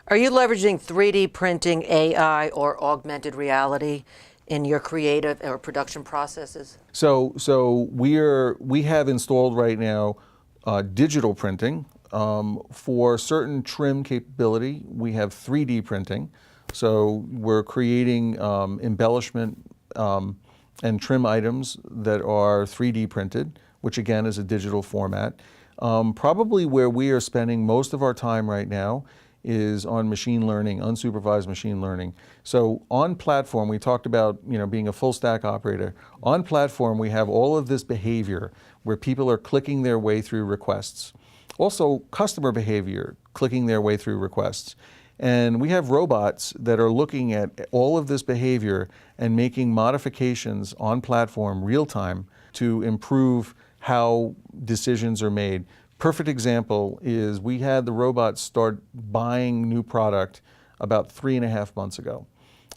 Are you leveraging 3D printing, AI, or augmented reality in your creative or production processes? So we have installed right now digital printing. For certain trim capability, we have 3D printing. So we're creating embellishment and trim items that are 3D printed, which again is a digital format. Probably where we are spending most of our time right now is on machine learning, unsupervised machine learning. So on platform, we talked about being a full stack operator. On platform, we have all of this behavior where people are clicking their way through requests. Also customer behavior, clicking their way through requests. And we have robots that are looking at all of this behavior and making modifications on platform real time to improve how decisions are made. Perfect example is we had the robots start buying new product about 3.5 months ago.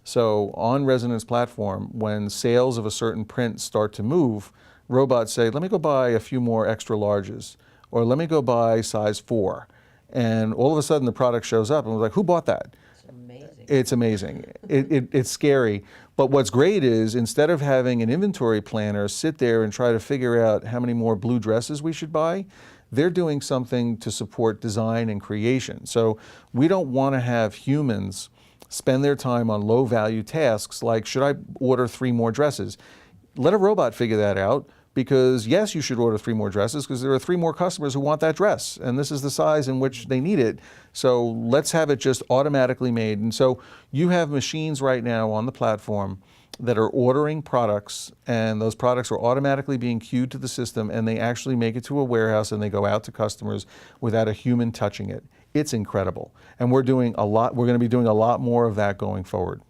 So on Resonance platform, when sales of a certain print start to move, robots say, let me go buy a few more extra larges, or let me go buy size 4. And all of a sudden the product shows up and we're like, who bought that? It's amazing. It's amazing. It's scary. But what's great is instead of having an inventory planner sit there and try to figure out how many more blue dresses we should buy, they're doing something to support design and creation. So we don't want to have humans spend their time on low value tasks like, should I order 3 more dresses? Let a robot figure that out, because yes, you should order 3 more dresses because there are 3 more customers who want that dress and this is the size in which they need it. So let's have it just automatically made. And so you have machines right now on the platform that are ordering products, and those products are automatically being queued to the system, and they actually make it to a warehouse and they go out to customers without a human touching it. It's incredible. And we're going to be doing a lot more of that going forward.